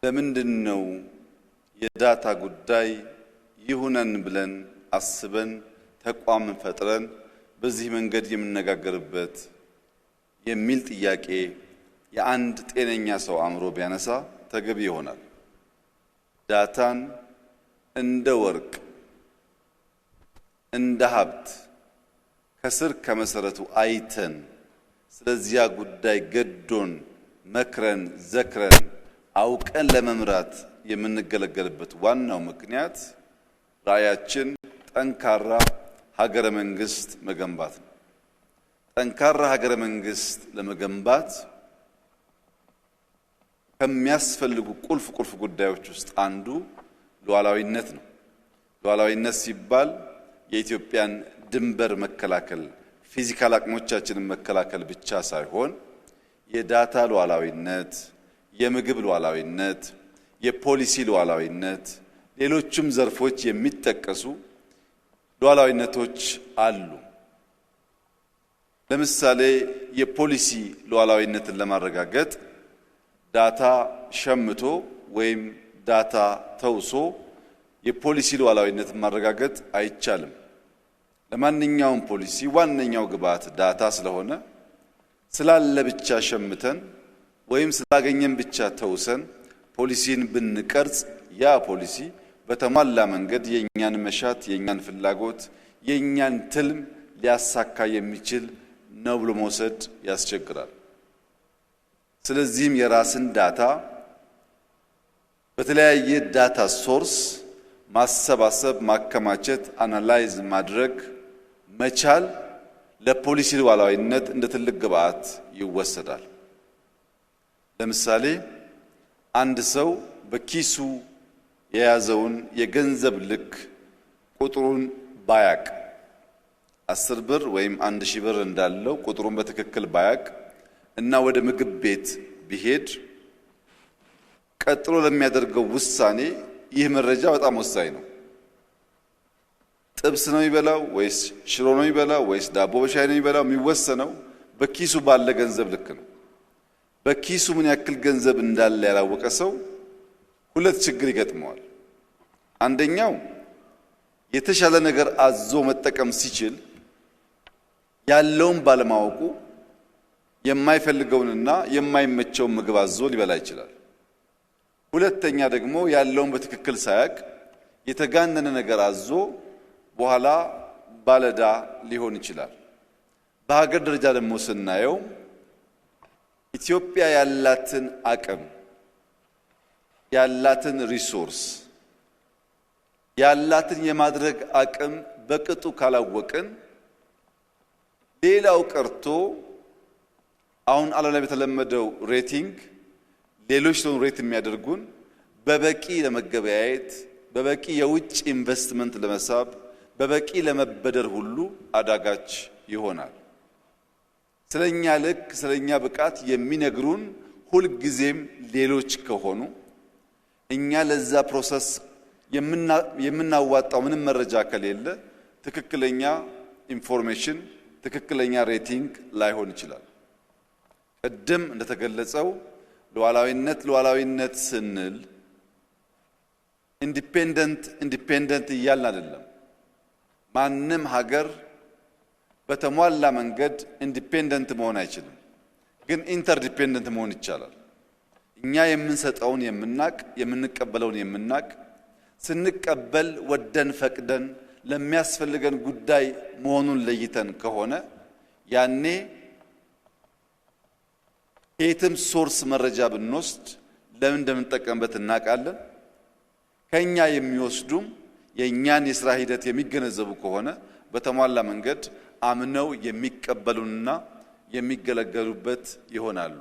ለምንድነው የዳታ ጉዳይ ይሁነን ብለን አስበን ተቋም ፈጥረን በዚህ መንገድ የምንነጋገርበት የሚል ጥያቄ የአንድ ጤነኛ ሰው አእምሮ ቢያነሳ ተገቢ ይሆናል። ዳታን እንደ ወርቅ እንደ ሀብት ከስር ከመሰረቱ አይተን ስለዚያ ጉዳይ ገዶን መክረን ዘክረን አውቀን ለመምራት የምንገለገልበት ዋናው ምክንያት ራዕያችን ጠንካራ ሀገረ መንግስት መገንባት ነው። ጠንካራ ሀገረ መንግስት ለመገንባት ከሚያስፈልጉ ቁልፍ ጉዳዮች ውስጥ አንዱ ሉዓላዊነት ነው። ሉዓላዊነት ሲባል የኢትዮጵያን ድንበር መከላከል ፊዚካል አቅሞቻችንን መከላከል ብቻ ሳይሆን የዳታ ሉዓላዊነት፣ የምግብ ሉዓላዊነት፣ የፖሊሲ ሉዓላዊነት፣ ሌሎችም ዘርፎች የሚጠቀሱ ሉዓላዊነቶች አሉ። ለምሳሌ የፖሊሲ ሉዓላዊነትን ለማረጋገጥ ዳታ ሸምቶ ወይም ዳታ ተውሶ የፖሊሲ ሉዓላዊነትን ማረጋገጥ አይቻልም። ለማንኛውም ፖሊሲ ዋነኛው ግብዓት ዳታ ስለሆነ ስላለ ብቻ ሸምተን ወይም ስላገኘን ብቻ ተውሰን ፖሊሲን ብንቀርጽ ያ ፖሊሲ በተሟላ መንገድ የኛን መሻት፣ የኛን ፍላጎት፣ የኛን ትልም ሊያሳካ የሚችል ነው ብሎ መውሰድ ያስቸግራል። ስለዚህም የራስን ዳታ በተለያየ ዳታ ሶርስ ማሰባሰብ፣ ማከማቸት፣ አናላይዝ ማድረግ መቻል ለፖሊሲ ሉዓላዊነት እንደ ትልቅ ግብዓት ይወሰዳል። ለምሳሌ አንድ ሰው በኪሱ የያዘውን የገንዘብ ልክ ቁጥሩን ባያቅ 10 ብር ወይም 1000 ብር እንዳለው ቁጥሩን በትክክል ባያቅ እና ወደ ምግብ ቤት ቢሄድ ቀጥሎ ለሚያደርገው ውሳኔ ይህ መረጃ በጣም ወሳኝ ነው። ጥብስ ነው የሚበላው ወይስ ሽሮ ነው የሚበላው ወይስ ዳቦ በሻይ ነው የሚበላው የሚወሰነው በኪሱ ባለ ገንዘብ ልክ ነው። በኪሱ ምን ያክል ገንዘብ እንዳለ ያላወቀ ሰው ሁለት ችግር ይገጥመዋል። አንደኛው የተሻለ ነገር አዞ መጠቀም ሲችል ያለውን ባለማወቁ የማይፈልገውንና የማይመቸውን ምግብ አዞ ሊበላ ይችላል። ሁለተኛ ደግሞ ያለውን በትክክል ሳያቅ የተጋነነ ነገር አዞ በኋላ ባለዳ ሊሆን ይችላል። በሀገር ደረጃ ደግሞ ስናየው ኢትዮጵያ ያላትን አቅም ያላትን ሪሶርስ ያላትን የማድረግ አቅም በቅጡ ካላወቅን ሌላው ቀርቶ አሁን ዓለም ላይ በተለመደው ሬቲንግ ሌሎች ነው ሬት የሚያደርጉን በበቂ ለመገበያየት በበቂ የውጭ ኢንቨስትመንት ለመሳብ በበቂ ለመበደር ሁሉ አዳጋች ይሆናል። ስለኛ ልክ ስለኛ ብቃት የሚነግሩን ሁሉ ጊዜም ሌሎች ከሆኑ እኛ ለዛ ፕሮሰስ የምናዋጣው ምንም መረጃ ከሌለ ትክክለኛ ኢንፎርሜሽን ትክክለኛ ሬቲንግ ላይሆን ይችላል። ቀደም እንደተገለጸው ሉዓላዊነት ስንል ኢንዲፔንደንት እያልን አይደለም። ማንም ሀገር በተሟላ መንገድ ኢንዲፔንደንት መሆን አይችልም፣ ግን ኢንተርዲፔንደንት መሆን ይቻላል። እኛ የምንሰጠውን የምናቅ የምንቀበለውን የምናቅ ስንቀበል ወደን ፈቅደን ለሚያስፈልገን ጉዳይ መሆኑን ለይተን ከሆነ ያኔ ከየትም ሶርስ መረጃ ብንወስድ ለምን እንደምንጠቀምበት እናውቃለን። ከኛ የሚወስዱም የኛን የሥራ ሂደት የሚገነዘቡ ከሆነ በተሟላ መንገድ አምነው የሚቀበሉንና የሚገለገሉበት ይሆናሉ።